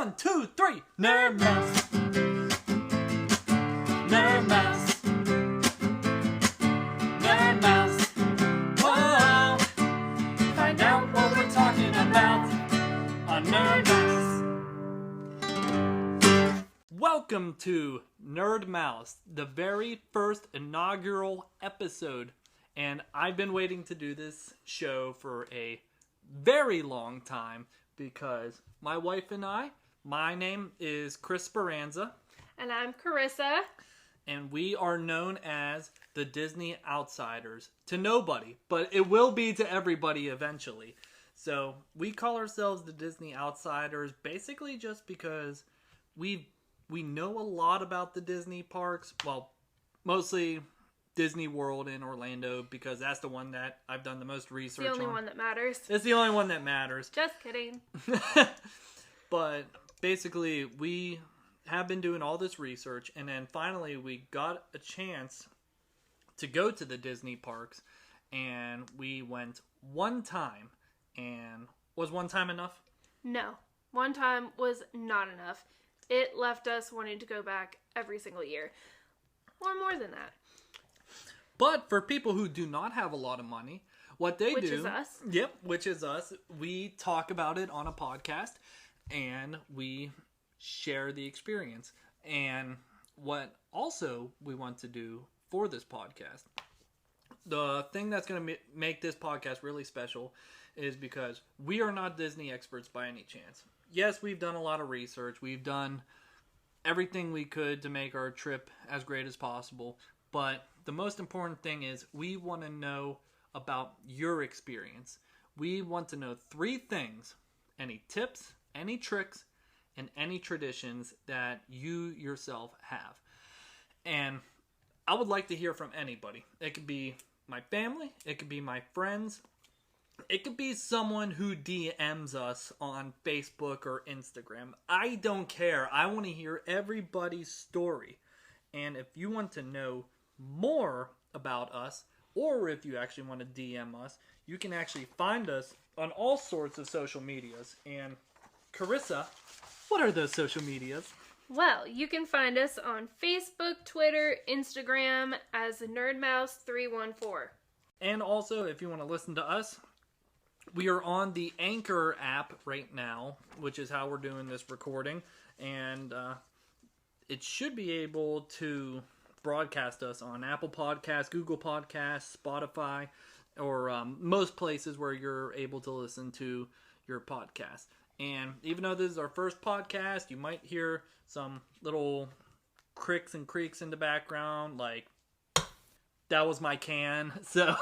1, 2, 3. Nerd Mouse. Nerd Mouse. Nerd Mouse. Whoa. Find out what we're talking about on Nerd Mouse. Welcome to Nerd Mouse, the very first inaugural episode. And I've been waiting to do this show for a very long time because my wife and my name is Chris Speranza. And I'm Carissa. And we are known as the Disney Outsiders to nobody, but it will be to everybody eventually. So we call ourselves the Disney Outsiders basically just because we know a lot about the Disney parks. Well, mostly Disney World in Orlando because that's the one that I've done the most research on. It's the only one that matters. It's the only one that matters. Just kidding. But basically, we have been doing all this research, and then finally we got a chance to go to the Disney parks, and we went one time. And was one time enough? No. One time was not enough. It left us wanting to go back every single year. Or more than that. But for people who do not have a lot of money, what they do... Which is us. Yep, which is us. We talk about it on a podcast, and we share the experience. And what also we want to do for this podcast, the thing that's going to make this podcast really special is because we are not Disney experts by any chance. Yes, we've done a lot of research. We've done everything we could to make our trip as great as possible. But the most important thing is we want to know about your experience. We want to know 3 things: any tips, any tricks, and any traditions that you yourself have. And I would like to hear from anybody. It could be my family. It could be my friends. It could be someone who DMs us on Facebook or Instagram. I don't care. I want to hear everybody's story. And if you want to know more about us, or if you actually want to DM us, you can actually find us on all sorts of social medias. And Carissa, what are those social medias? Well, you can find us on Facebook, Twitter, Instagram as NerdMouse314. And also, if you want to listen to us, we are on the Anchor app right now, which is how we're doing this recording. And it should be able to broadcast us on Apple Podcasts, Google Podcasts, Spotify, or most places where you're able to listen to your podcast. And even though this is our first podcast, you might hear some little cricks and creaks in the background, like that was my can. So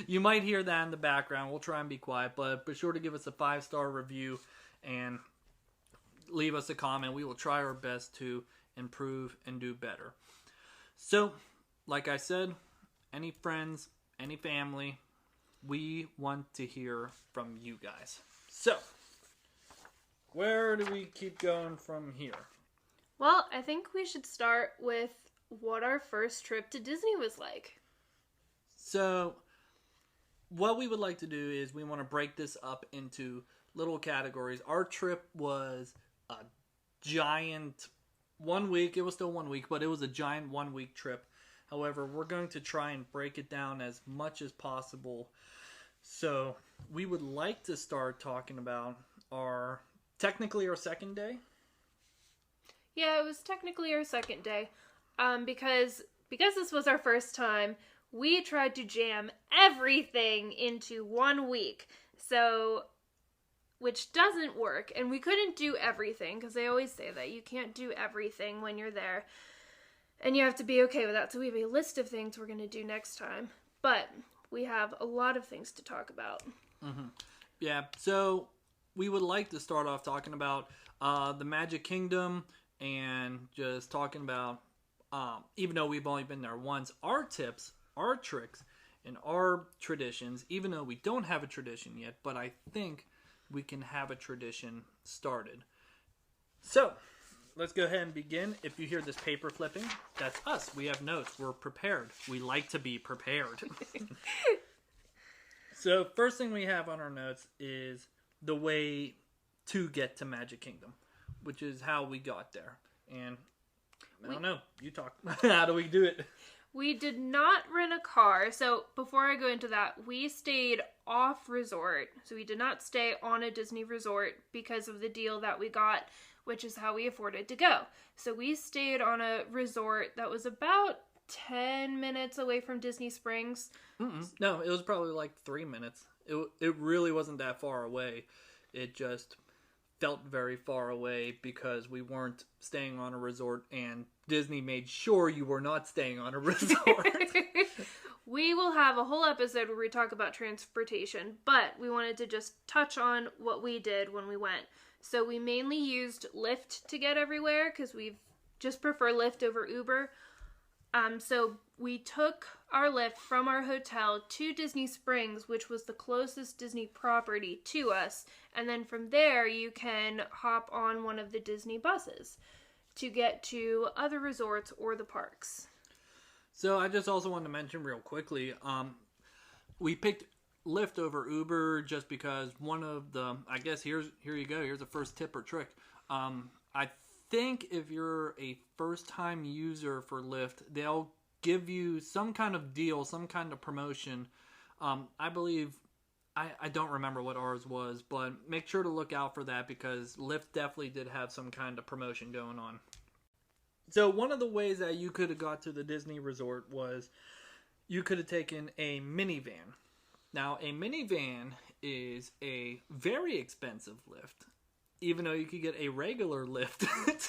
you might hear that in the background. We'll try and be quiet, but be sure to give us a 5-star review and leave us a comment. We will try our best to improve and do better. So, like I said, any friends, any family, we want to hear from you guys. So, where do we keep going from here? Well, I think we should start with what our first trip to Disney was like. So, what we would like to do is we want to break this up into little categories. Our trip was a giant 1 week. It was still 1 week, but it was a giant 1 week trip. However, we're going to try and break it down as much as possible. So we would like to start talking about technically our second day. Yeah, it was technically our second day. Because this was our first time, we tried to jam everything into 1 week. So, which doesn't work, and we couldn't do everything, because they always say that you can't do everything when you're there, and you have to be okay with that. So we have a list of things we're going to do next time, but we have a lot of things to talk about. Mm-hmm. Yeah, so we would like to start off talking about the Magic Kingdom, and just talking about, even though we've only been there once, our tips, our tricks, and our traditions, even though we don't have a tradition yet, but I think we can have a tradition started. So, let's go ahead and begin. If you hear this paper flipping, that's us. We have notes. We're prepared. We like to be prepared. So, first thing we have on our notes is the way to get to Magic Kingdom. which is how we got there. And I don't know, you talk. How do we do it? We did not rent a car. So before I go into that, we stayed off resort. So we did not stay on a Disney resort because of the deal that we got, which is how we afforded to go. So we stayed on a resort that was about 10 minutes away from Disney Springs. No, it was probably like 3 minutes. It really wasn't that far away. It just felt very far away because we weren't staying on a resort, and Disney made sure you were not staying on a resort. We will have a whole episode where we talk about transportation, but we wanted to just touch on what we did when we went. So we mainly used Lyft to get everywhere because we just prefer Lyft over Uber. So we took our Lyft from our hotel to Disney Springs, which was the closest Disney property to us. And then from there, you can hop on one of the Disney buses to get to other resorts or the parks. So I just also wanted to mention real quickly, we picked Lyft over Uber just because one of the, I guess here you go, here's the first tip or trick. I think if you're a first-time user for Lyft, they'll give you some kind of deal, some kind of promotion. I believe, I don't remember what ours was, but make sure to look out for that because Lyft definitely did have some kind of promotion going on. So one of the ways that you could have got to the Disney resort was you could have taken a minivan. Now, a minivan is a very expensive lift, even though you could get a regular lift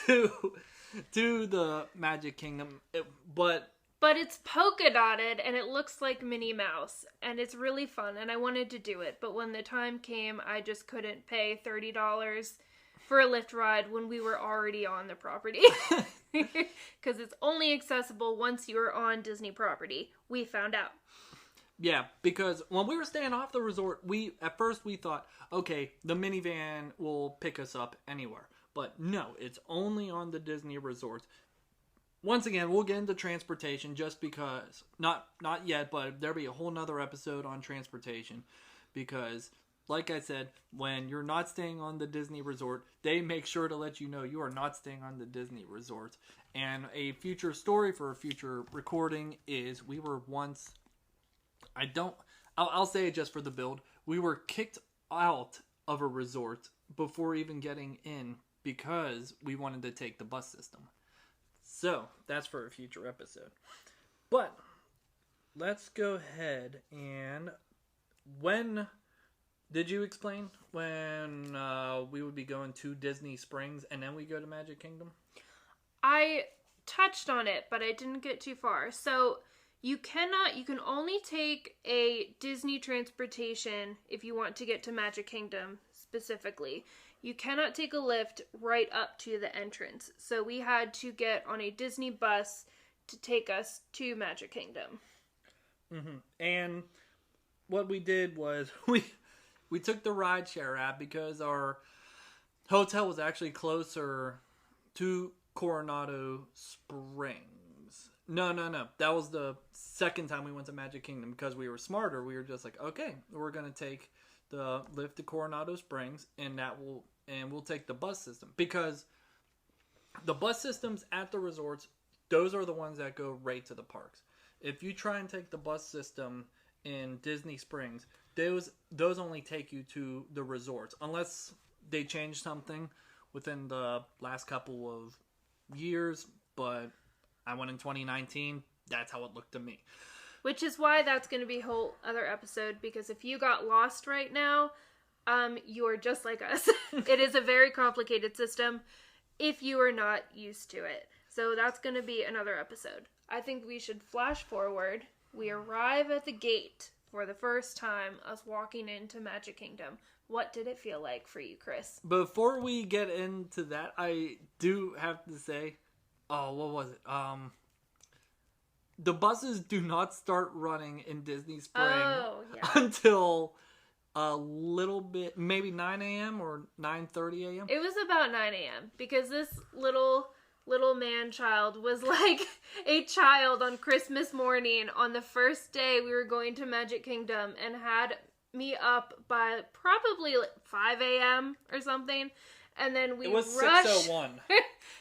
to the Magic Kingdom. But it's polka dotted and it looks like Minnie Mouse, and it's really fun, and I wanted to do it, but when the time came, I just couldn't pay $30 for a Lyft ride when we were already on the property. Because it's only accessible once you're on Disney property. We found out. Yeah, because when we were staying off the resort, at first we thought, okay, the minivan will pick us up anywhere. But no, it's only on the Disney resorts. Once again, we'll get into transportation just because, not yet, but there'll be a whole nother episode on transportation. Because, like I said, when you're not staying on the Disney resort, they make sure to let you know you are not staying on the Disney resort. And a future story for a future recording is we were once... I'll say it just for the build. We were kicked out of a resort before even getting in because we wanted to take the bus system. So, that's for a future episode. But, let's go ahead and... When... Did you explain when we would be going to Disney Springs and then we go to Magic Kingdom? I touched on it, but I didn't get too far. So... You can only take a Disney transportation if you want to get to Magic Kingdom specifically. You cannot take a lift right up to the entrance. So we had to get on a Disney bus to take us to Magic Kingdom. Mm-hmm. And what we did was we took the rideshare app because our hotel was actually closer to Coronado Springs. No. That was the second time we went to Magic Kingdom because we were smarter. We were just like, okay, we're gonna take the lift to Coronado Springs, and we'll take the bus system because the bus systems at the resorts, those are the ones that go right to the parks. If you try and take the bus system in Disney Springs, those only take you to the resorts unless they change something within the last couple of years, but I went in 2019. That's how it looked to me. Which is why that's going to be a whole other episode, because if you got lost right now, you're just like us. It is a very complicated system if you are not used to it. So that's going to be another episode. I think we should flash forward. We arrive at the gate for the first time, us walking into Magic Kingdom. What did it feel like for you, Chris? Before we get into that, I do have to say... Oh, what was it? The buses do not start running in Disney Springs until a little bit, maybe 9 a.m. or 9:30 a.m. It was about 9 a.m. because this little man-child was like a child on Christmas morning on the first day we were going to Magic Kingdom and had me up by probably like 5 a.m. or something. And then we It was rushed. 6:01.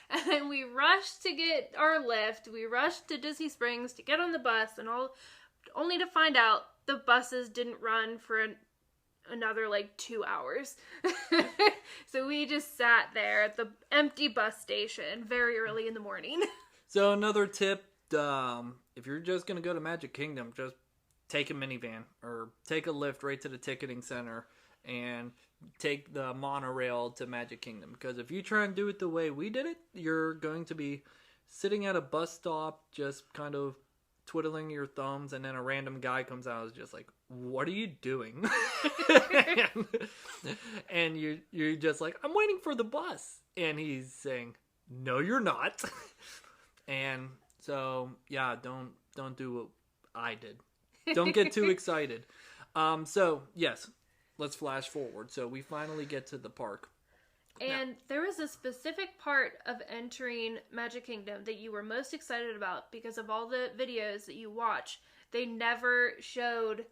And then we rushed to get our lift. We rushed to Disney Springs to get on the bus, and only to find out the buses didn't run for another 2 hours. So we just sat there at the empty bus station very early in the morning. So another tip, if you're just going to go to Magic Kingdom, just take a minivan or take a lift right to the ticketing center and take the monorail to Magic Kingdom. Because if you try and do it the way we did it, you're going to be sitting at a bus stop just kind of twiddling your thumbs, and then a random guy comes out and is just like, what are you doing? and you're just like, I'm waiting for the bus. And he's saying, no, you're not. And so, yeah, don't do what I did. Don't get too excited. So, yes, let's flash forward. So we finally get to the park. And there was a specific part of entering Magic Kingdom that you were most excited about because of all the videos that you watch. They never showed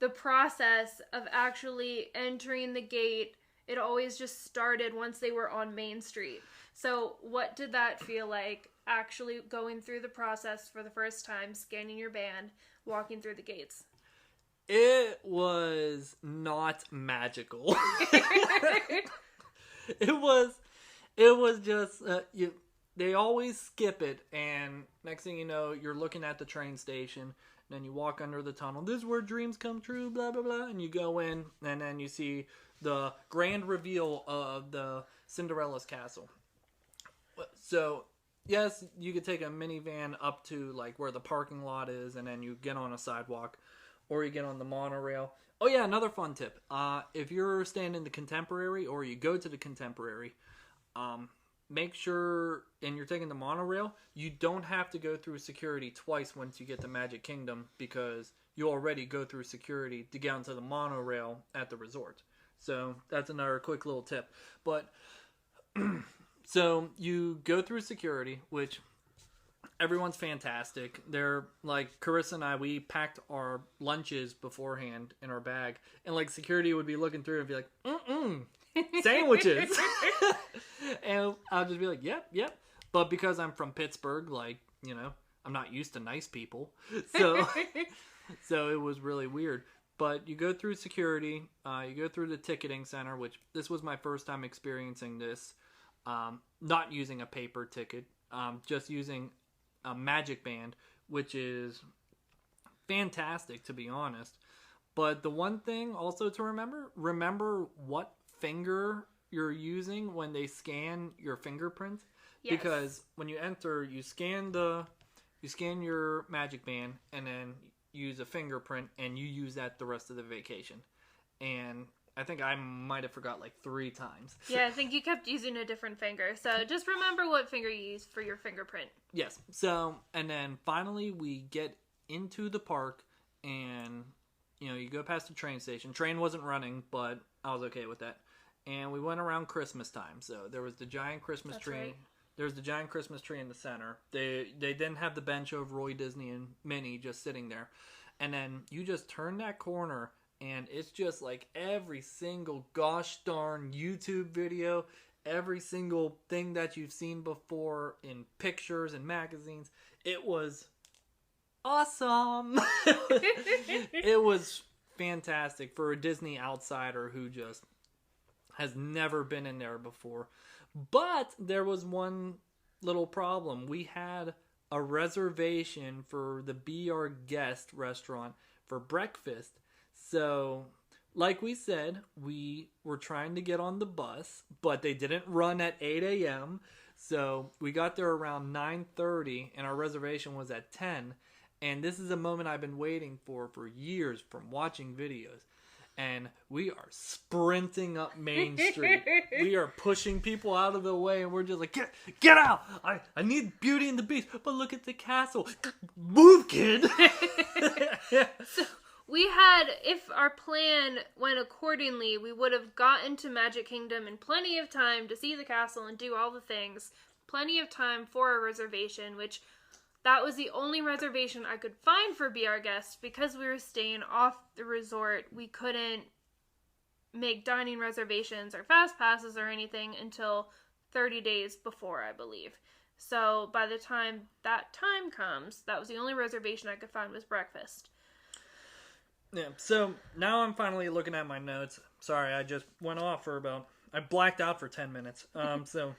the process of actually entering the gate. It always just started once they were on Main Street. So what did that feel like, actually going through the process for the first time, scanning your band, walking through the gates? It was not magical. It was just, they always skip it, and next thing you know, you're looking at the train station, and then you walk under the tunnel. This is where dreams come true, blah, blah, blah, and you go in, and then you see the grand reveal of the Cinderella's castle. So, yes, you could take a minivan up to, where the parking lot is, and then you get on a sidewalk, or you get on the monorail. Oh yeah, another fun tip. If you're staying in the Contemporary or you go to the Contemporary, make sure, and you're taking the monorail, you don't have to go through security twice once you get to Magic Kingdom, because you already go through security to get onto the monorail at the resort. So that's another quick little tip. But so you go through security, which everyone's fantastic. They're like, Carissa and I, we packed our lunches beforehand in our bag, and security would be looking through and be like, sandwiches. And I'll just be like, yep. But because I'm from Pittsburgh, I'm not used to nice people. So it was really weird. But you go through security, you go through the ticketing center, which this was my first time experiencing this. Not using a paper ticket, just using a Magic Band, which is fantastic, to be honest. But the one thing also to remember what finger you're using when they scan your fingerprint. Yes. Because when you enter, you scan your Magic Band and then use a fingerprint, and you use that the rest of the vacation. And I think I might have forgot 3 times. Yeah, I think you kept using a different finger. So just remember what finger you use for your fingerprint. Yes. So, and then finally we get into the park, and, you go past the train station. Train wasn't running, but I was okay with that. And we went around Christmas time. So there was the giant Christmas tree. Right. There's the giant Christmas tree in the center. They didn't have the bench of Roy Disney and Minnie just sitting there. And then you just turn that corner, and it's just every single gosh darn YouTube video, every single thing that you've seen before in pictures and magazines. It was awesome. It was fantastic for a Disney outsider who just has never been in there before. But there was one little problem. We had a reservation for the Be Our Guest restaurant for breakfast. So, like we said, we were trying to get on the bus, but they didn't run at 8 a.m. So we got there around 9:30, and our reservation was at 10. And this is a moment I've been waiting for years from watching videos. And we are sprinting up Main Street. We are pushing people out of the way, and we're just like, get out! I need Beauty and the Beast, but look at the castle. Move, kid! So we had, if our plan went accordingly, we would have gotten to Magic Kingdom in plenty of time to see the castle and do all the things. Plenty of time for a reservation, which that was the only reservation I could find for Be Our Guest. Because we were staying off the resort, we couldn't make dining reservations or fast passes or anything until 30 days before, I believe. So by the time that time comes, that was the only reservation I could find was breakfast. Yeah, so now I'm finally looking at my notes. Sorry, I just went off I blacked out for 10 minutes. So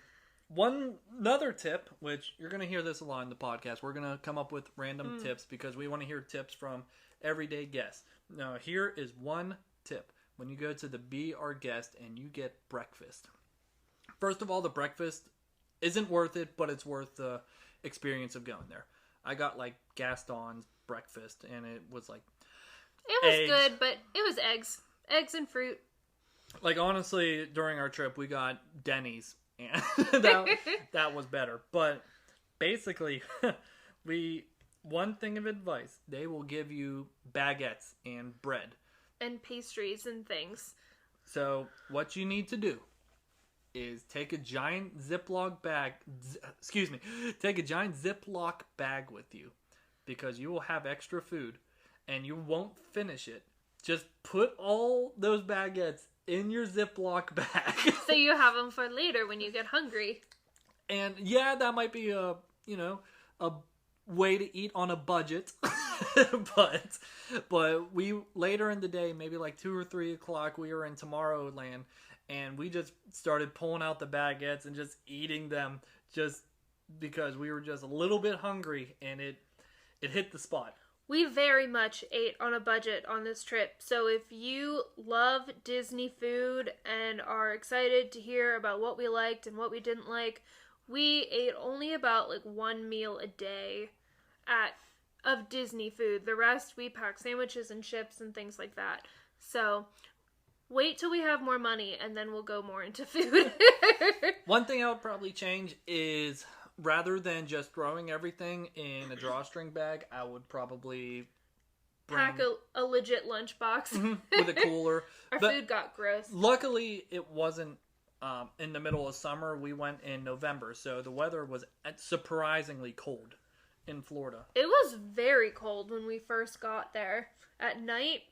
another tip, which you're going to hear this a lot in the podcast, we're going to come up with random tips because we want to hear tips from everyday guests. Now, here is one tip. When you go to the Be Our Guest and you get breakfast. First of all, the breakfast isn't worth it, but it's worth the experience of going there. I got like Gaston's breakfast, and it was like it was good, but it was eggs and fruit. Like honestly, during our trip, we got Denny's, and that was better. But basically, one thing of advice: they will give you baguettes and bread and pastries and things. So what you need to do is take a giant Ziploc bag. Take a giant Ziploc bag with you, because you will have extra food, and you won't finish it. Just put all those baguettes in your Ziploc bag. So you have them for later when you get hungry. And yeah, that might be a way to eat on a budget. but we later in the day, maybe like 2 or 3 o'clock, we were in Tomorrowland, and we just started pulling out the baguettes and just eating them just because we were just a little bit hungry, and it hit the spot. We very much ate on a budget on this trip. So if you love Disney food and are excited to hear about what we liked and what we didn't like, we ate only about like 1 meal a day of Disney food. The rest we packed sandwiches and chips and things like that. So wait till we have more money and then we'll go more into food. One thing I would probably change is, rather than just throwing everything in a drawstring bag, I would probably pack a legit lunchbox with a cooler. Our food got gross. Luckily, it wasn't in the middle of summer. We went in November, so the weather was surprisingly cold in Florida. It was very cold when we first got there. At night,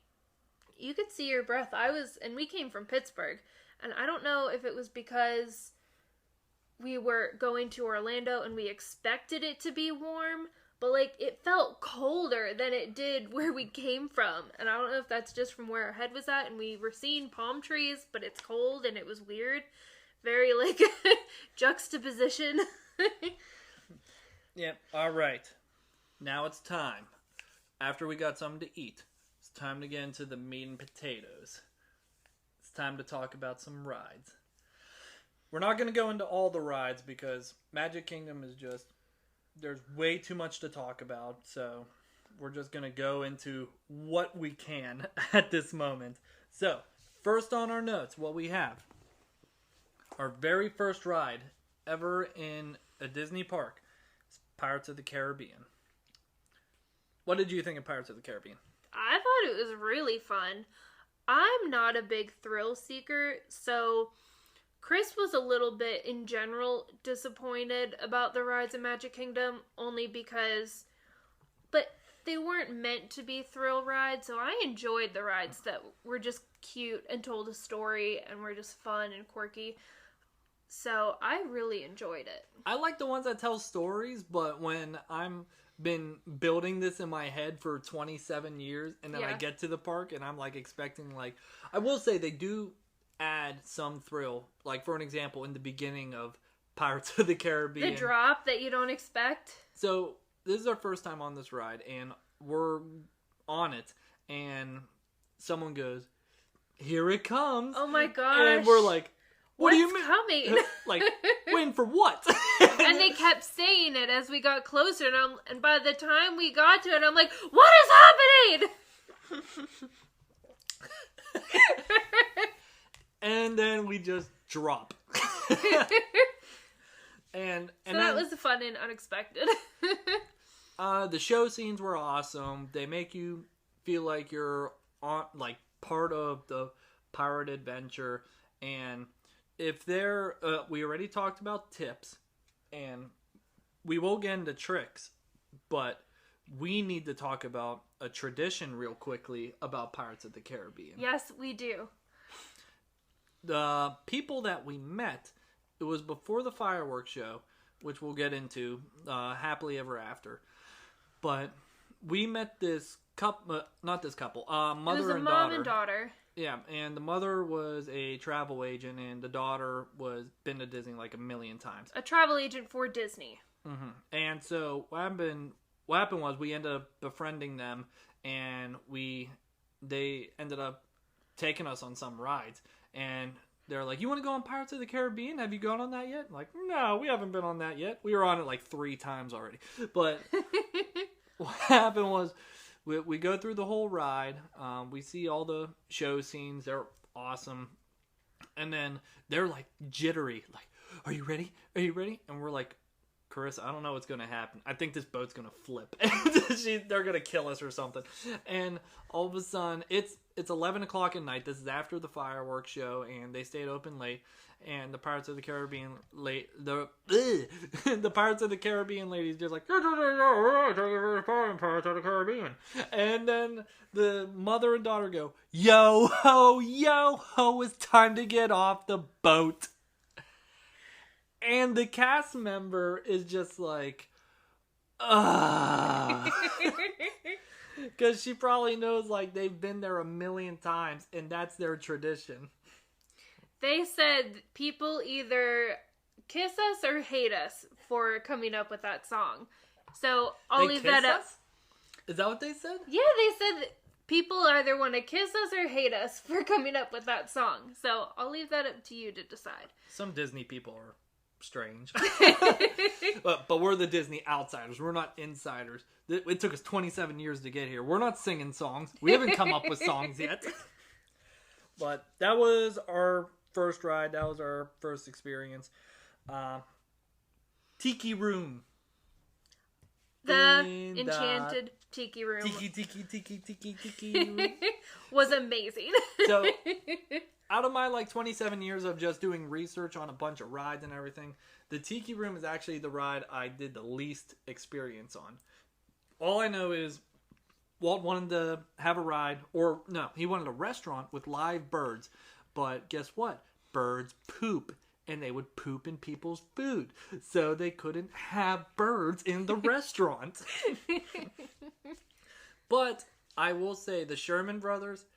you could see your breath. And we came from Pittsburgh, and I don't know if it was because we were going to Orlando and we expected it to be warm, but like it felt colder than it did where we came from. And I don't know if that's just from where our head was at, and we were seeing palm trees, but it's cold and it was weird. Very like juxtaposition. Yep. All right. Now it's time. After we got something to eat, it's time to get into the meat and potatoes. It's time to talk about some rides. We're not going to go into all the rides because Magic Kingdom is just, there's way too much to talk about. So we're just going to go into what we can at this moment. So first on our notes, what we have. Our very first ride ever in a Disney park is Pirates of the Caribbean. What did you think of Pirates of the Caribbean? I thought it was really fun. I'm not a big thrill seeker, so Chris was a little bit, in general, disappointed about the rides in Magic Kingdom, only because, but they weren't meant to be thrill rides, so I enjoyed the rides that were just cute and told a story and were just fun and quirky. So I really enjoyed it. I like the ones that tell stories, but when I'm been building this in my head for 27 years, and then I get to the park and I'm like expecting, like, I will say they do add some thrill. Like, for an example, in the beginning of Pirates of the Caribbean, the drop that you don't expect. So this is our first time on this ride, and we're on it, and someone goes, "Here it comes!" Oh my gosh! And we're like, "What do you mean? Coming?" Like, waiting for what? And they kept saying it as we got closer, and by the time we got to it, I'm like, "What is happening?" And then we just drop. and so that was fun and unexpected. The show scenes were awesome. They make you feel like you're on, like, part of the pirate adventure. And if they're, we already talked about tips, and we will get into tricks, but we need to talk about a tradition real quickly about Pirates of the Caribbean. Yes, we do. the people that we met, it was before the fireworks show, which we'll get into happily ever after. But we met this couple, not this couple, mother it was a and mom daughter. and daughter. Yeah, and the mother was a travel agent, and the daughter was been to Disney like a million times. A travel agent for Disney. Mm-hmm. And so what happened was we ended up befriending them, and they ended up taking us on some rides, and they're like, "You want to go on Pirates of the Caribbean? Have you gone on that yet?" I'm like, "No, we haven't been on that yet. We were on it like 3 times already." But what happened was we go through the whole ride. We see all the show scenes. They're awesome. And then they're like jittery. Like, "Are you ready? Are you ready?" And we're like, "Carissa, I don't know what's going to happen. I think this boat's going to flip. They're going to kill us or something." And all of a sudden, it's 11 o'clock at night. This is after the fireworks show, and they stayed open late. And the Pirates of the Caribbean the Pirates of the Caribbean lady's just like, "Pirates of the Caribbean." And then the mother and daughter go, yo ho, it's time to get off the boat." And the cast member is just like, because she probably knows like they've been there a million times and that's their tradition. They said people either kiss us or hate us for coming up with that song. So I'll leave that up. Is that what they said? Yeah, they said people either want to kiss us or hate us for coming up with that song. So I'll leave that up to you to decide. Some Disney people are strange. but we're the Disney outsiders. We're not insiders. It took us 27 years to get here. We're not singing songs. We haven't come up with songs yet. But that was our first ride. That was our first experience. Tiki Room. The Enchanted Tiki Room. Tiki Room. Was amazing. So, out of my like 27 years of just doing research on a bunch of rides and everything, the Tiki Room is actually the ride I did the least experience on. All I know is Walt wanted to have a ride, or no, he wanted a restaurant with live birds. But guess what? Birds poop, and they would poop in people's food. So they couldn't have birds in the restaurant. But I will say the Sherman Brothers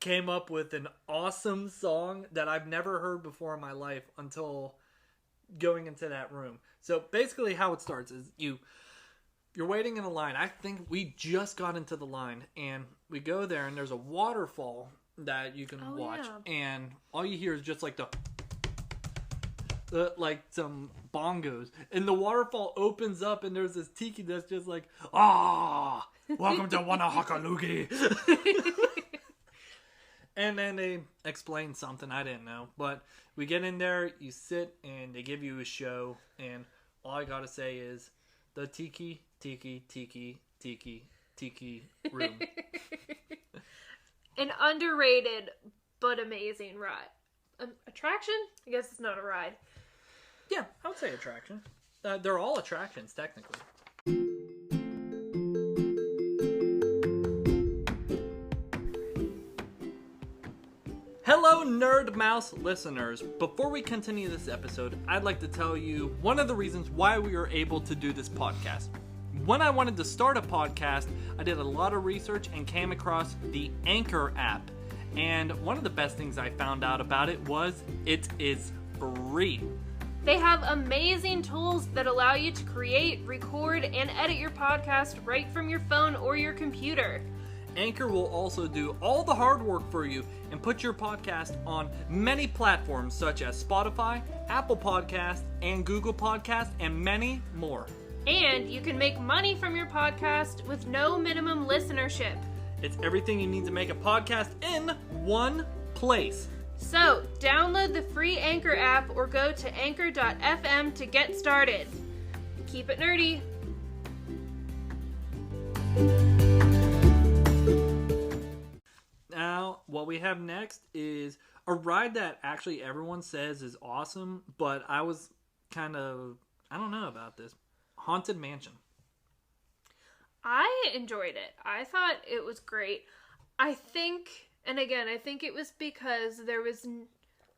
came up with an awesome song that I've never heard before in my life until going into that room. So basically how it starts is you're waiting in a line. I think we just got into the line, and we go there, and there's a waterfall that you can watch, yeah. and all you hear is just like like some bongos, and the waterfall opens up, and there's this tiki that's just like, welcome to Wanahakalugi. And then they explain something I didn't know, but we get in there, you sit, and they give you a show, and all I gotta say is the Tiki Room. An underrated but amazing ride. Attraction? I guess it's not a ride. Yeah, I would say attraction. They're all attractions, technically. Hello, Nerd Mouse listeners. Before we continue this episode, I'd like to tell you one of the reasons why we are able to do this podcast. When I wanted to start a podcast, I did a lot of research and came across the Anchor app. And one of the best things I found out about it was it is free. They have amazing tools that allow you to create, record, and edit your podcast right from your phone or your computer. Anchor will also do all the hard work for you and put your podcast on many platforms such as Spotify, Apple Podcasts, and Google Podcasts, and many more. And you can make money from your podcast with no minimum listenership. It's everything you need to make a podcast in one place. So, download the free Anchor app or go to anchor.fm to get started. Keep it nerdy. Now, what we have next is a ride that actually everyone says is awesome, but I was I don't know about this. Haunted Mansion. I enjoyed it. I thought it was great. I think it was because there was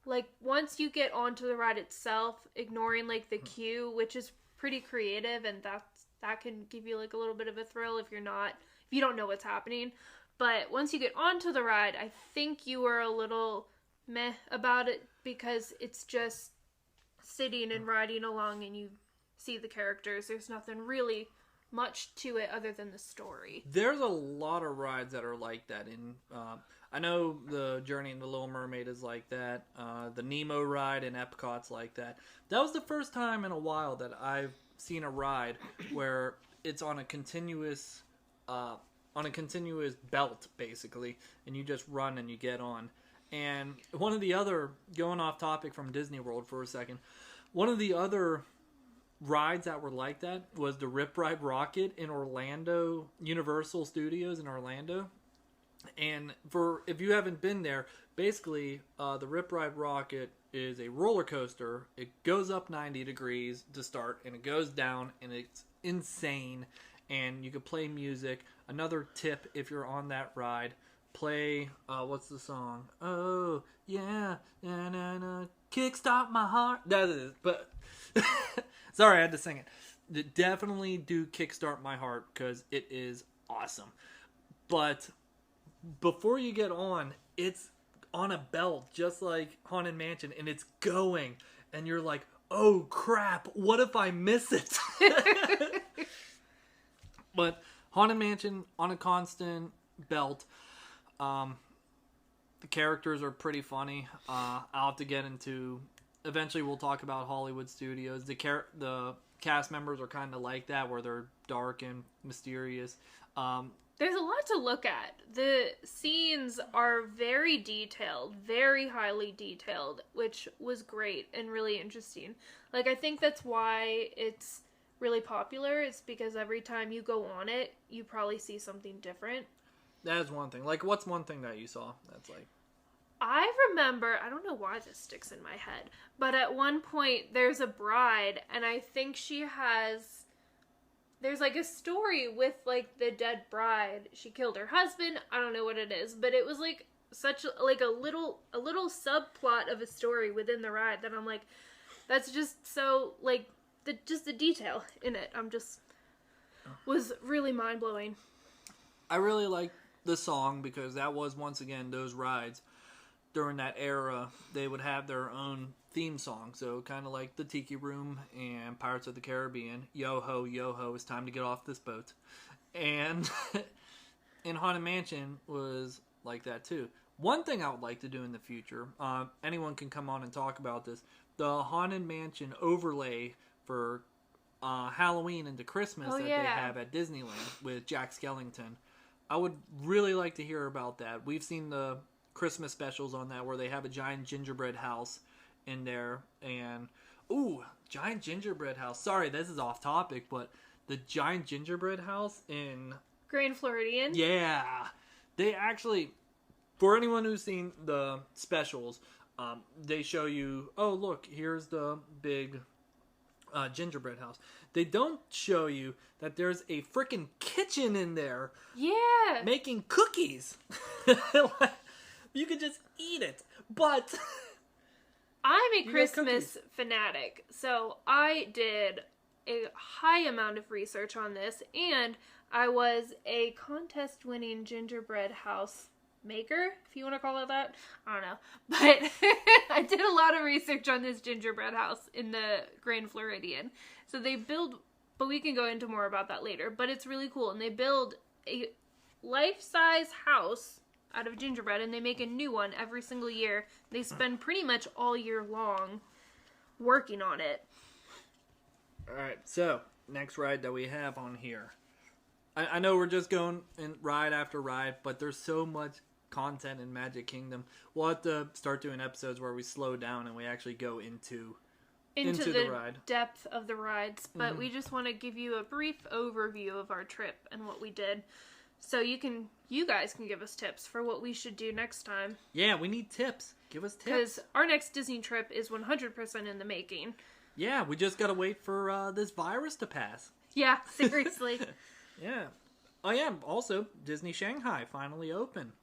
like, once you get onto the ride itself, ignoring, like, the queue, which is pretty creative, and that can give you, like, a little bit of a thrill if you don't know what's happening. But once you get onto the ride, I think you are a little meh about it, because it's just sitting and riding along and you see the characters. There's nothing really much to it other than the story. There's a lot of rides that are like that. I know the Journey in the Little Mermaid is like that. The Nemo ride in Epcot's like that. That was the first time in a while that I've seen a ride where it's on a continuous belt, basically, and you just run and you get on. And one of the other, going off topic from Disney World for a second, one of the other rides that were like that was the Rip Ride Rocket in Orlando, Universal Studios in Orlando. And if you haven't been there, basically the Rip Ride Rocket is a roller coaster. It goes up 90 degrees to start, and it goes down, and it's insane. And you can play music. Another tip, if you're on that ride, play, what's the song? Oh, yeah, na na na, kickstart my heart. That is, but, sorry, I had to sing it. Definitely do Kickstart My Heart, because it is awesome. But before you get on, it's on a belt, just like Haunted Mansion, and it's going, and you're like, oh crap, what if I miss it? But Haunted Mansion on a constant belt. The characters are pretty funny. I'll have to get into... Eventually we'll talk about Hollywood Studios. The cast members are kind of like that, where they're dark and mysterious. There's a lot to look at. The scenes are very detailed, very highly detailed, which was great and really interesting. Like, I think that's why it's really popular. It's because every time you go on it, you probably see something different. That is one thing. Like, what's one thing that you saw that's like... I remember, I don't know why this sticks in my head, but at one point there's a bride, and I think there's like a story with like the dead bride. She killed her husband. I don't know what it is, but it was like such like a little subplot of a story within the ride that I'm like, that's just so like the detail in it. Was really mind blowing. I really like the song, because that was, once again, those rides during that era, they would have their own theme song. So kind of like the Tiki Room and Pirates of the Caribbean. Yo ho, it's time to get off this boat. And in Haunted Mansion was like that too. One thing I would like to do in the future, anyone can come on and talk about this, the Haunted Mansion overlay for Halloween into Christmas they have at Disneyland with Jack Skellington. I would really like to hear about that. We've seen the Christmas specials on that where they have a giant gingerbread house in there. And, giant gingerbread house. Sorry, this is off topic, but the giant gingerbread house in... Grand Floridian? Yeah. They actually, for anyone who's seen the specials, they show you, oh, look, here's the big gingerbread house. They don't show you that there's a freaking kitchen in there. Yeah. Making cookies. You could just eat it. But I'm a Christmas fanatic, so I did a high amount of research on this, and I was a contest-winning gingerbread house maker, if you want to call it that. I don't know. But I did a lot of research on this gingerbread house in the Grand Floridian. So they build, but we can go into more about that later, but it's really cool. And they build a life-size house out of gingerbread, and they make a new one every single year. They spend pretty much all year long working on it. Alright, so, next ride that we have on here. I know we're just going in ride after ride, but there's so much content in Magic Kingdom. We'll have to start doing episodes where we slow down and we actually go into the ride. Depth of the rides. But we just want to give you a brief overview of our trip and what we did. So you guys can give us tips for what we should do next time. Yeah, we need tips. Give us tips. Because our next Disney trip is 100% in the making. Yeah, we just gotta wait for this virus to pass. Yeah, seriously. Yeah. Oh yeah, also, Disney Shanghai finally open.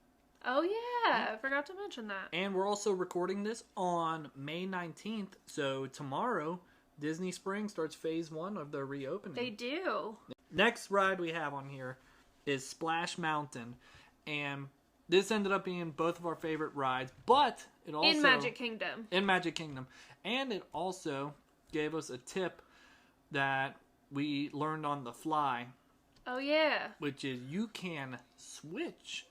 Oh, yeah. I forgot to mention that. And we're also recording this on May 19th. So tomorrow, Disney Springs starts phase 1 of their reopening. They do. Next ride we have on here is Splash Mountain. And this ended up being both of our favorite rides. But it also... In Magic Kingdom. In Magic Kingdom. And it also gave us a tip that we learned on the fly. Oh, yeah. Which is you can switch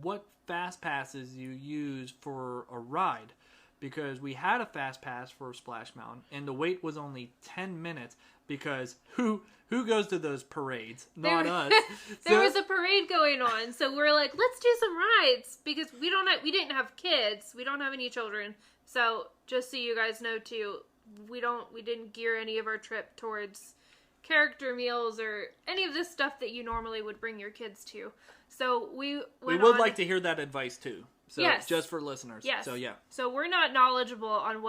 what fast passes you use for a ride, because we had a fast pass for Splash Mountain and the wait was only 10 minutes because who goes to those parades? Not us. There was a parade going on, so we're like, let's do some rides because we didn't have kids. We don't have any children. So just so you guys know too, we didn't gear any of our trip towards character meals or any of this stuff that you normally would bring your kids to. So we would like to hear that advice too. So yes. Just for listeners. Yes. So yeah. So we're not knowledgeable on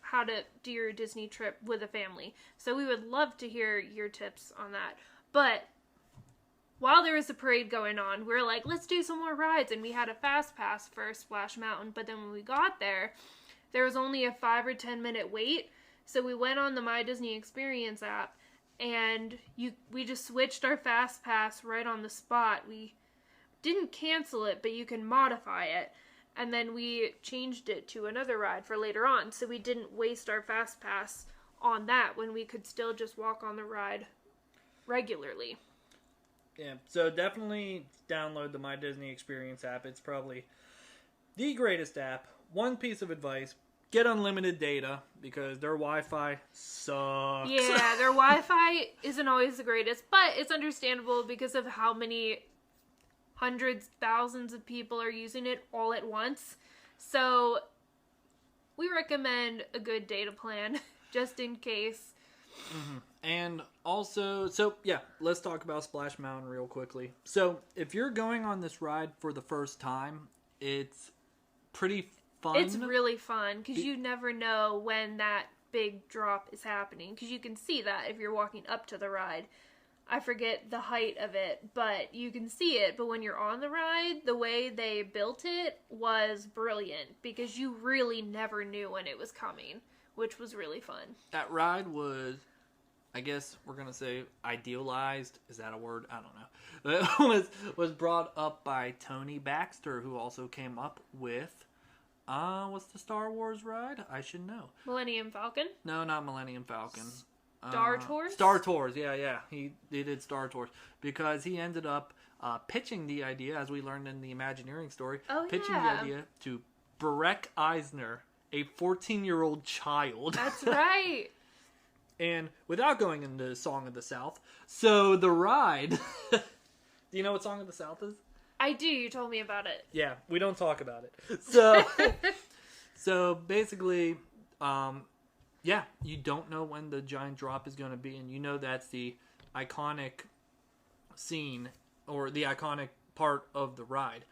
how to do your Disney trip with a family. So we would love to hear your tips on that. But while there was a parade going on, we were like, let's do some more rides. And we had a fast pass for Splash Mountain. But then when we got there was only a 5 or 10 minute wait. So we went on the My Disney Experience app and we just switched our fast pass right on the spot. We didn't cancel it, but you can modify it. And then we changed it to another ride for later on. So we didn't waste our fast pass on that when we could still just walk on the ride regularly. Yeah, so definitely download the My Disney Experience app. It's probably the greatest app. One piece of advice: get unlimited data because their Wi-Fi sucks. Yeah, their Wi-Fi isn't always the greatest, but it's understandable because of how many hundreds, thousands of people are using it all at once. So we recommend a good data plan just in case. Mm-hmm. And also, so yeah, let's talk about Splash Mountain real quickly. So if you're going on this ride for the first time, it's pretty fun. It's really fun because you never know when that big drop is happening because you can see that if you're walking up to the ride. I forget the height of it, but you can see it. But when you're on the ride, the way they built it was brilliant because you really never knew when it was coming, which was really fun. That ride was, I guess we're going to say, idealized. Is that a word? I don't know. It was brought up by Tony Baxter, who also came up with, what's the Star Wars ride? I should know. Millennium Falcon? No, not Millennium Falcon. Star Tours? Star Tours, yeah. He did Star Tours because he ended up pitching the idea, as we learned in the Imagineering story, pitching the idea to Breck Eisner, a 14-year-old child. That's right. And without going into Song of the South, so the ride... Do you know what Song of the South is? I do. You told me about it. Yeah, we don't talk about it. So, so basically... yeah, you don't know when the giant drop is going to be, and you know that's the iconic scene or the iconic part of the ride.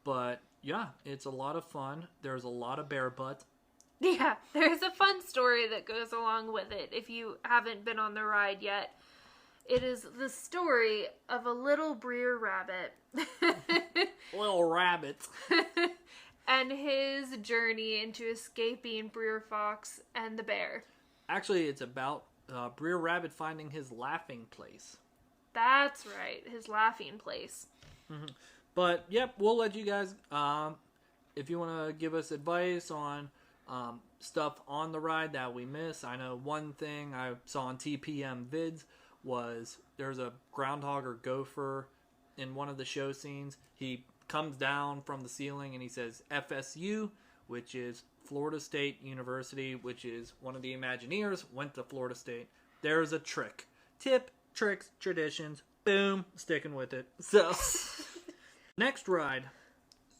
But yeah, it's a lot of fun. There's a lot of bear butt. Yeah, there's a fun story that goes along with it if you haven't been on the ride yet. It is the story of a little Breer rabbit. Little rabbit. And his journey into escaping Breer Fox and the bear. Actually, it's about Breer Rabbit finding his laughing place. That's right, his laughing place. Mm-hmm. But, yep, we'll let you guys, if you want to give us advice on stuff on the ride that we miss. I know one thing I saw on TPM vids was there's a groundhog or gopher in one of the show scenes. He comes down from the ceiling and he says FSU, which is Florida State University, which is one of the Imagineers, went to Florida State. There's a trick. Tip, tricks, traditions, boom, sticking with it. So, next ride.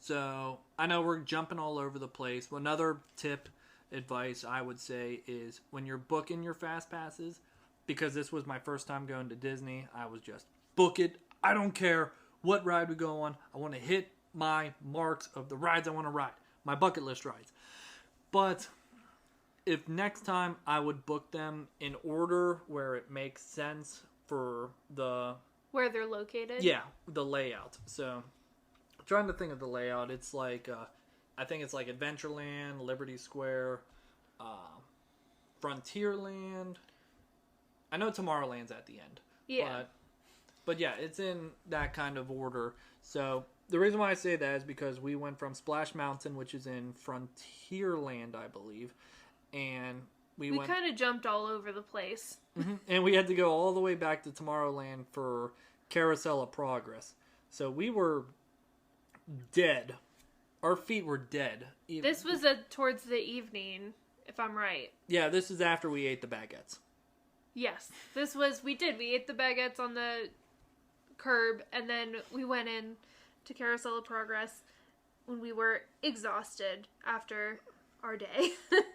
So, I know we're jumping all over the place. Another tip, advice I would say is when you're booking your fast passes, because this was my first time going to Disney, I was just, book it. I don't care what ride we go on. I want to hit my marks of the rides I want to ride. My bucket list rides. But if next time I would book them in order where it makes sense for the... Where they're located? Yeah, the layout. So trying to think of the layout. It's like, I think it's like Adventureland, Liberty Square, Frontierland. I know Tomorrowland's at the end. Yeah. But yeah, it's in that kind of order. So the reason why I say that is because we went from Splash Mountain, which is in Frontierland, I believe, and we kind of jumped all over the place. And we had to go all the way back to Tomorrowland for Carousel of Progress. So we were dead. Our feet were dead. This was towards the evening, if I'm right. Yeah, this is after we ate the baguettes. Yes, we ate the baguettes on the curb, and then we went in to Carousel of Progress when we were exhausted after our day.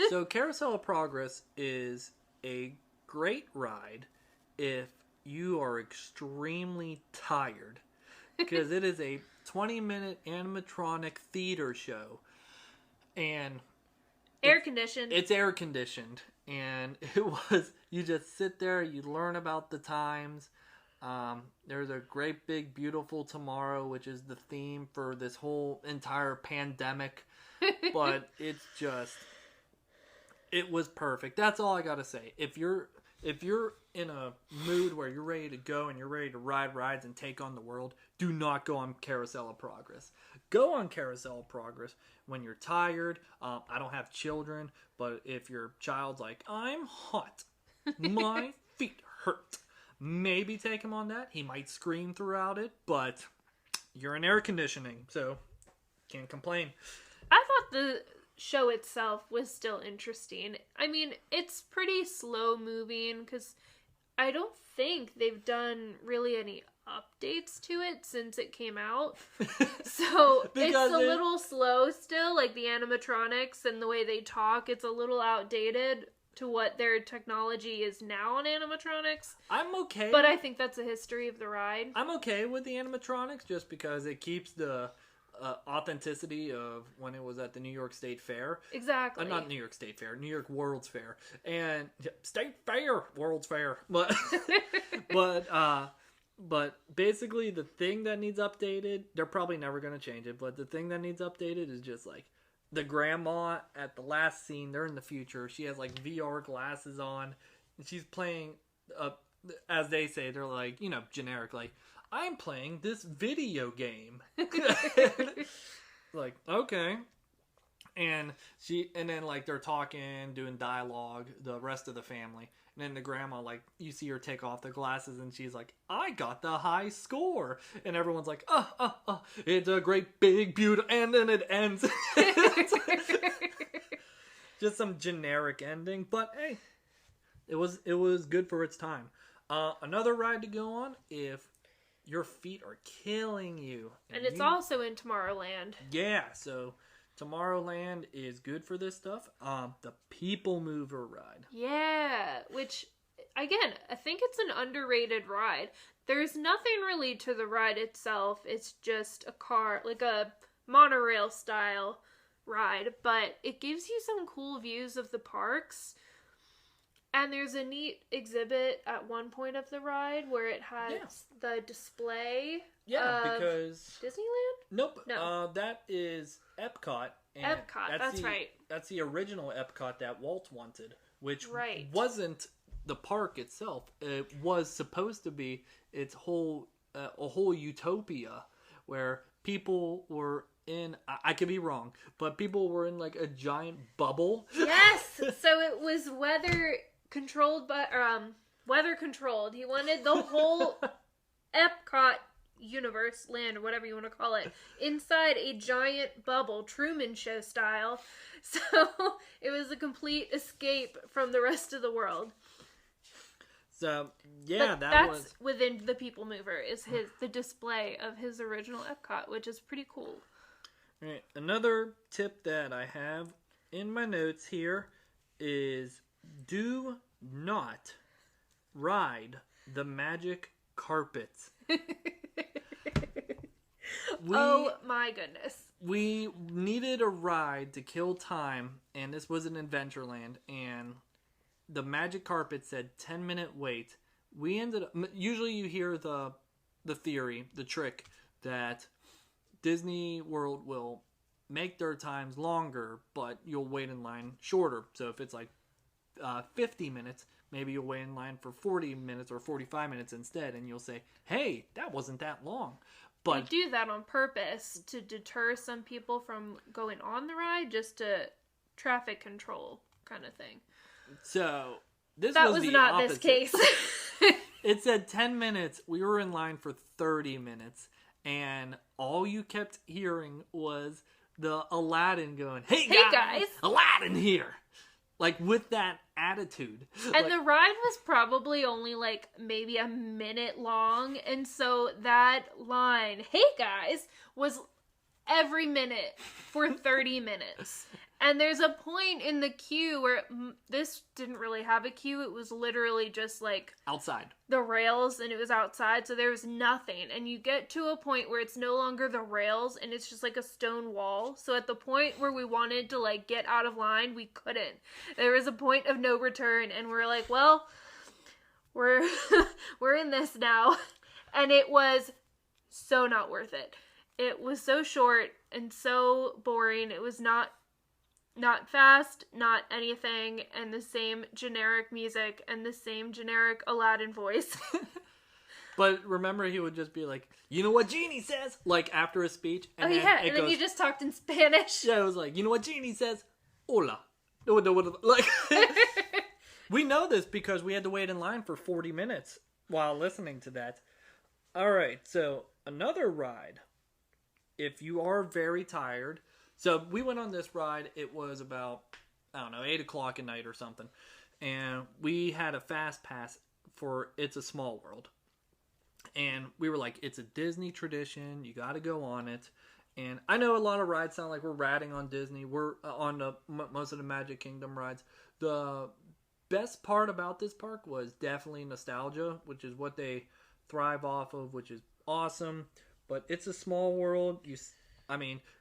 So Carousel of Progress is a great ride if you are extremely tired, because it is a 20-minute animatronic theater show, and air conditioned. It's air conditioned, and you just sit there, you learn about the times. There's a great big beautiful tomorrow, which is the theme for this whole entire pandemic. But it was perfect. That's all I gotta say. If you're in a mood where you're ready to go and you're ready to ride rides and take on the world, do not go on Carousel of Progress. Go on Carousel of Progress when you're tired. I don't have children, but if your child's like, I'm hot, my feet hurt, maybe take him on that. He might scream throughout it, but you're in air conditioning, so can't complain. I thought the show itself was still interesting. I mean, it's pretty slow moving because I don't think they've done really any updates to it since it came out. So it's a little slow still, like the animatronics and the way they talk, it's a little outdated to what their technology is now on animatronics. I'm okay. But I think that's a history of the ride. I'm okay with the animatronics just because it keeps the authenticity of when it was at the New York State Fair. Exactly. Not New York State Fair, New York World's Fair. And State Fair, World's Fair. But but basically the thing that needs updated, they're probably never going to change it, but the thing that needs updated is just like the grandma at the last scene. They're in the future. She has like VR glasses on and she's playing as they say, they're like, generic, like, I'm playing this video game. Like, okay. And then like they're talking, doing dialogue, the rest of the family. And then the grandma, like, you see her take off the glasses and she's like, I got the high score. And everyone's like, it's a great big beautiful, and then it ends. Just some generic ending, but hey, it was good for its time. Another ride to go on if your feet are killing you. And it's also in Tomorrowland. Yeah, so Tomorrowland is good for this stuff. The People Mover ride. Yeah, which, again, I think it's an underrated ride. There's nothing really to the ride itself. It's just a car, like a monorail style ride. But it gives you some cool views of the parks. And there's a neat exhibit at one point of the ride where it has the display because Disneyland? Nope. No. That is Epcot. And Epcot, that's right. That's the original Epcot that Walt wanted, which wasn't the park itself. It was supposed to be its whole a whole utopia where people were in, I could be wrong, but people were in like a giant bubble. Yes. So it was weather controlled. He wanted the whole Epcot universe, land, or whatever you want to call it, inside a giant bubble, Truman Show style. So it was a complete escape from the rest of the world. So yeah, that's within the People Mover is the display of his original Epcot, which is pretty cool. All right, another tip that I have in my notes here is do not ride the magic carpets. Oh my goodness. We needed a ride to kill time, and this was in Adventureland, and the magic carpet said 10-minute wait. We ended up, usually you hear the theory, the trick, that Disney World will make their times longer, but you'll wait in line shorter. So if it's like 50 minutes, maybe you'll wait in line for 40 minutes or 45 minutes instead, and you'll say, hey, that wasn't that long. But they do that on purpose to deter some people from going on the ride, just to traffic control kind of thing. So this that was the not opposite. this case. It said 10 minutes. We were in line for 30 minutes, and all you kept hearing was the Aladdin going, hey guys, Aladdin here. Like, with that attitude. And the ride was probably only, like, maybe a minute long. And so that line, hey guys, was every minute for 30 minutes. And there's a point in the queue where this didn't really have a queue. It was literally just, like... outside. The rails, and it was outside, so there was nothing. And you get to a point where it's no longer the rails, and it's just, like, a stone wall. So at the point where we wanted to, like, get out of line, we couldn't. There was a point of no return, and we're like, well, we're in this now. And it was so not worth it. It was so short and so boring. It was not fast, not anything, and the same generic music and the same generic Aladdin voice. But remember, he would just be like, you know what Genie says? Like, after a speech. And then you just talked in Spanish. Yeah, it was like, you know what Genie says? Hola. Like, we know this because we had to wait in line for 40 minutes while listening to that. All right, so another ride. If you are very tired... So we went on this ride. It was about, 8 o'clock at night or something. And we had a fast pass for It's a Small World. And we were like, it's a Disney tradition. You got to go on it. And I know a lot of rides sound like we're ratting on Disney. We're on most of the Magic Kingdom rides. The best part about this park was definitely nostalgia, which is what they thrive off of, which is awesome. But It's a Small World.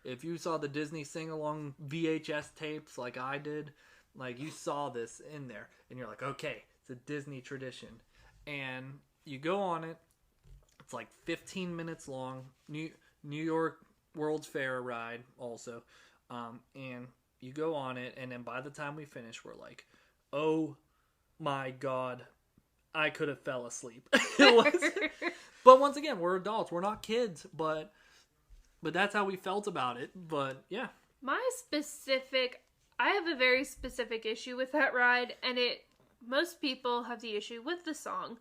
If you saw the Disney sing-along VHS tapes like I did, like, you saw this in there. And you're like, okay, it's a Disney tradition. And you go on it. It's like 15 minutes long. New York World's Fair ride also. And you go on it. And then by the time we finish, we're like, oh my God, I could have fell asleep. But once again, we're adults. We're not kids, but that's how we felt about it. But yeah. I have a very specific issue with that ride, and most people have the issue with the song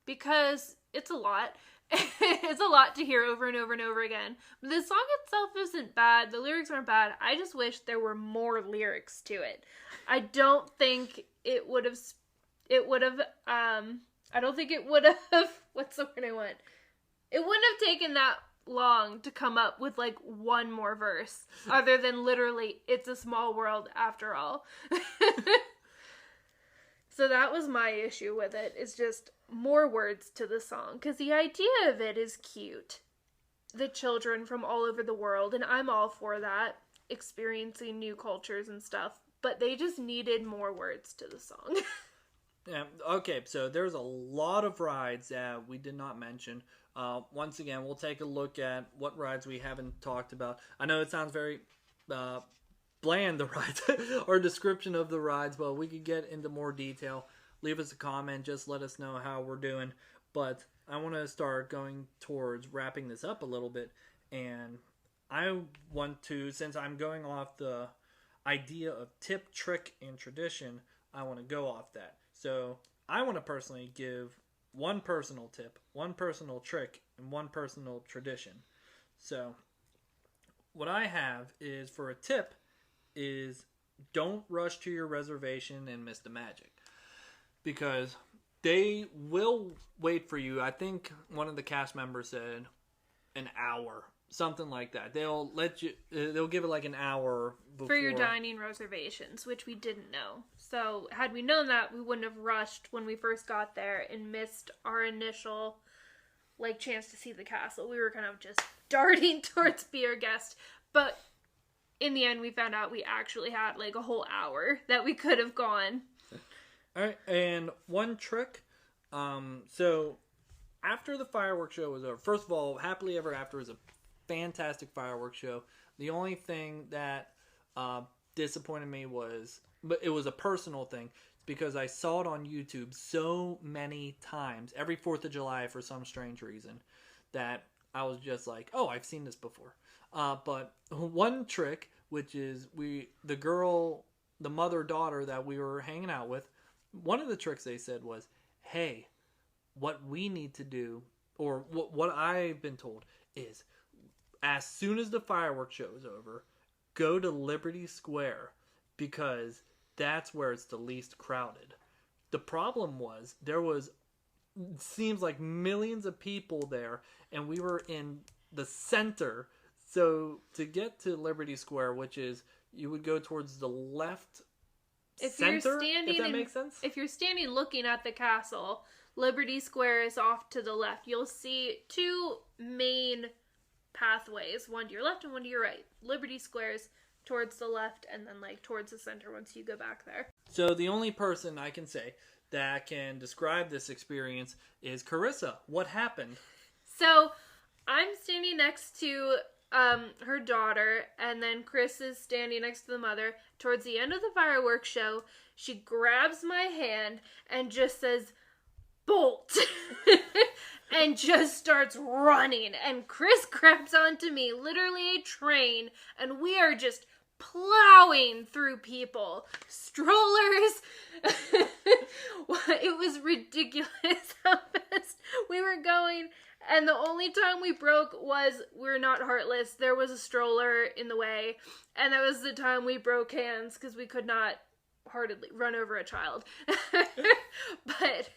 because it's a lot. It's a lot to hear over and over and over again. But the song itself isn't bad. The lyrics aren't bad. I just wish there were more lyrics to it. I don't think it would have, I don't think it would have, what's the word I want? It wouldn't have taken that long to come up with, like, one more verse, other than literally, it's a small world after all. So that was my issue with it, is just more words to the song, because the idea of it is cute. The children from all over the world, and I'm all for that, experiencing new cultures and stuff, but they just needed more words to the song. Yeah, okay, so there's a lot of rides that we did not mention. Once again, we'll take a look at what rides we haven't talked about. I know it sounds very bland, the rides, or description of the rides, but we could get into more detail. Leave us a comment, just let us know how we're doing. But I want to start going towards wrapping this up a little bit, and I want to, since I'm going off the idea of tip, trick, and tradition, I want to go off that. So I want to personally give one personal tip, one personal trick, and one personal tradition. So what I have is, for a tip, is don't rush to your reservation and miss the magic. Because they will wait for you. I think one of the cast members said an hour. Something like that. They'll give it like an hour before. For your dining reservations, which we didn't know. So, had we known that, we wouldn't have rushed when we first got there and missed our initial, like, chance to see the castle. We were kind of just darting towards be our guest. But in the end, we found out we actually had, like, a whole hour that we could have gone. Alright, and one trick. So, after the fireworks show was over, first of all, Happily Ever After is a fantastic fireworks show. The only thing that disappointed me but it was a personal thing. It's because I saw it on YouTube so many times, every 4th of July for some strange reason, that I was just like, oh, I've seen this before. But one trick, which is the mother-daughter that we were hanging out with, one of the tricks they said was, hey, what we need to do, or what I've been told, is as soon as the fireworks show is over, go to Liberty Square, because that's where it's the least crowded. The problem was, seems like millions of people there, and we were in the center. So to get to Liberty Square, which is, you would go towards the left center, if that makes sense. If you're standing looking at the castle, Liberty Square is off to the left. You'll see two main pathways, one to your left and one to your right. Liberty Square's towards the left, and then like towards the center once you go back there. So the only person I can say that can describe this experience is Carissa. What happened? So I'm standing next to her daughter, and then Chris is standing next to the mother. Towards the end of the fireworks show, she grabs my hand and just says, "Bolt," and just starts running. And Chris grabs onto me, literally a train, and we are just plowing through people, strollers. It was ridiculous how fast we were going. And the only time we broke was, we're not heartless. There was a stroller in the way. And that was the time we broke hands, because we could not heartedly run over a child. But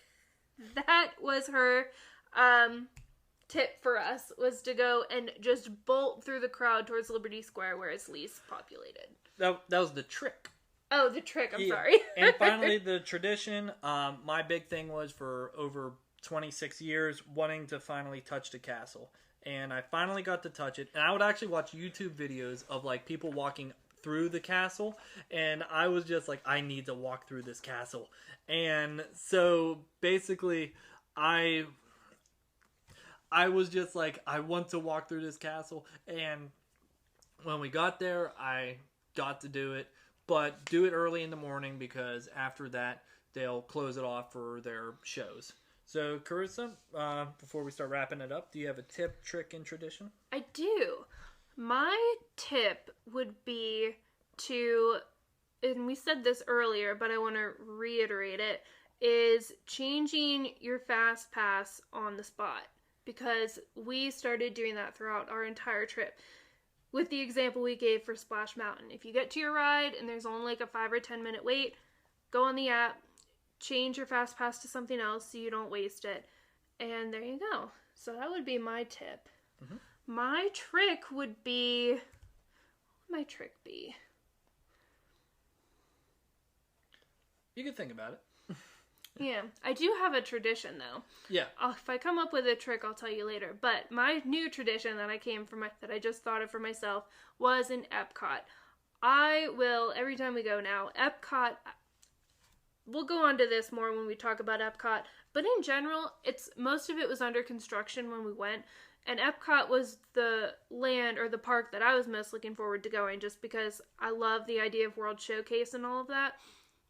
that was her tip for us, was to go and just bolt through the crowd towards Liberty Square, where it's least populated. That was the trick. Oh, the trick. I'm sorry. And finally, the tradition. My big thing was, for over 26 years, wanting to finally touch the castle, and I finally got to touch it. And I would actually watch YouTube videos of like people walking through the castle, and I was just like, I need to walk through this castle. And so basically I was just like, I want to walk through this castle. And when we got there, I got to do it, but do it early in the morning, because after that they'll close it off for their shows. So, Carissa, before we start wrapping it up, do you have a tip, trick, and tradition? I do. My tip would be to, and we said this earlier, but I want to reiterate it, is changing your fast pass on the spot. Because we started doing that throughout our entire trip. With the example we gave for Splash Mountain. If you get to your ride and there's only like a 5 or 10 minute wait, go on the app, change your fast pass to something else so you don't waste it, and there you go. So that would be my tip. Mm-hmm. My trick would be, what would my trick be? You can think about it. Yeah, I do have a tradition though. Yeah. If I come up with a trick, I'll tell you later. But my new tradition that I just thought of for myself was in Epcot. I will, every time we go now, Epcot, we'll go on to this more when we talk about Epcot, but in general, most of it was under construction when we went, and Epcot was the land or the park that I was most looking forward to going, just because I love the idea of World Showcase and all of that.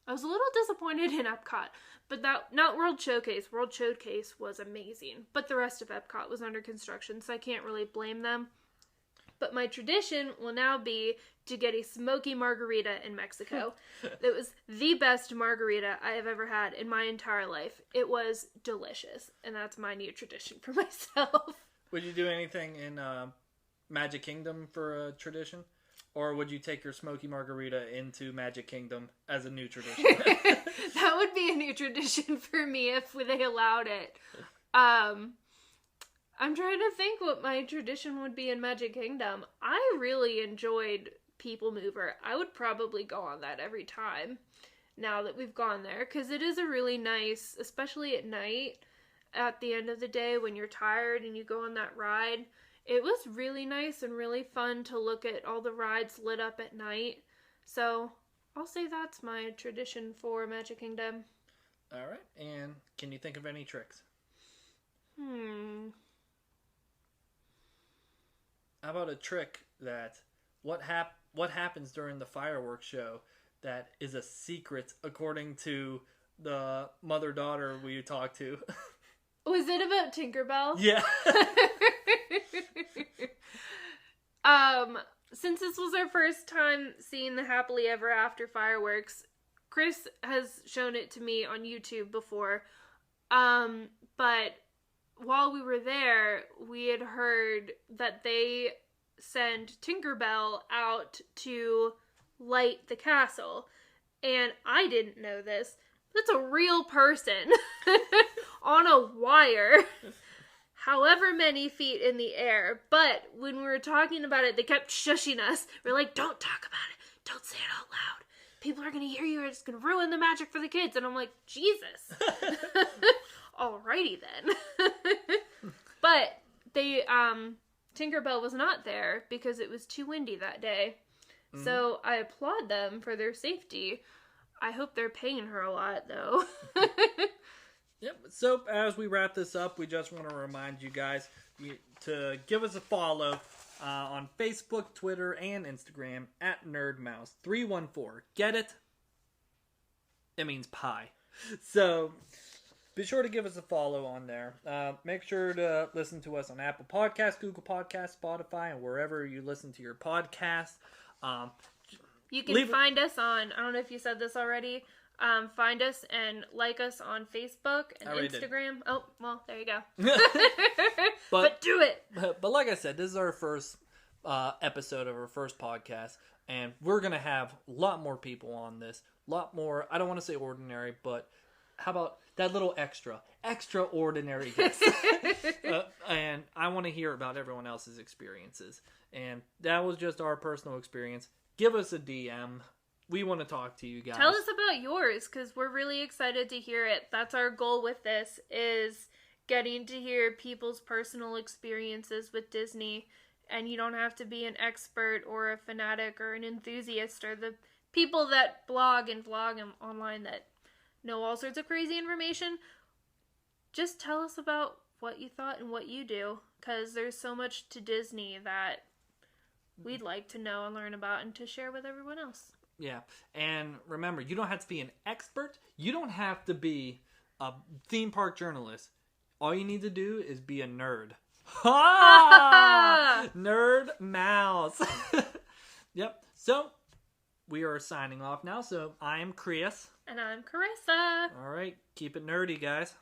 I was a little disappointed in Epcot, but not World Showcase. World Showcase was amazing, but the rest of Epcot was under construction, so I can't really blame them. But my tradition will now be to get a smoky margarita in Mexico. It was the best margarita I have ever had in my entire life. It was delicious, and that's my new tradition for myself. Would you do anything in Magic Kingdom for a tradition? Or would you take your smoky margarita into Magic Kingdom as a new tradition? That would be a new tradition for me if they allowed it. I'm trying to think what my tradition would be in Magic Kingdom. I really enjoyed People Mover. I would probably go on that every time now that we've gone there, because it is a really nice, especially at night, at the end of the day when you're tired and you go on that ride. It was really nice and really fun to look at all the rides lit up at night. So I'll say that's my tradition for Magic Kingdom. All right. And can you think of any tricks? How about a trick that what happens during the fireworks show that is a secret according to the mother-daughter we talked to? Was it about Tinkerbell? Yeah. Since this was our first time seeing the Happily Ever After fireworks, Chris has shown it to me on YouTube before. But while we were there, we had heard that they send Tinkerbell out to light the castle. And I didn't know this. That's a real person on a wire, however many feet in the air. But when we were talking about it, they kept shushing us. We're like, don't talk about it. Don't say it out loud. People are going to hear you. It's going to ruin the magic for the kids. And I'm like, Jesus. Alrighty then. But they, Tinkerbell was not there because it was too windy that day. Mm-hmm. So I applaud them for their safety. I hope they're paying her a lot, though. Yep. So as we wrap this up, we just want to remind you guys to give us a follow on Facebook, Twitter, and Instagram at NerdMouse314. Get it? It means pie. So be sure to give us a follow on there. Make sure to listen to us on Apple Podcasts, Google Podcasts, Spotify, and wherever you listen to your podcasts. You can find us on, I don't know if you said this already, find us and like us on Facebook and Instagram. Did. Oh, well, there you go. but do it. But like I said, this is our first episode of our first podcast, and we're going to have a lot more people on this. A lot more, I don't want to say ordinary, but how about that little extraordinary guest? And I want to hear about everyone else's experiences. And that was just our personal experience. Give us a DM. We want to talk to you guys. Tell us about yours, because we're really excited to hear it. That's our goal with this, is getting to hear people's personal experiences with Disney. And you don't have to be an expert or a fanatic or an enthusiast or the people that blog and vlog online that know all sorts of crazy information. Just tell us about what you thought and what you do, because there's so much to Disney that we'd like to know and learn about and to share with everyone else. Yeah, and remember, you don't have to be an expert. You don't have to be a theme park journalist. All you need to do is be a nerd. Ha! Nerd mouse. Yep. So, we are signing off now. So, I am Chris. And I'm Carissa. All right. Keep it nerdy, guys.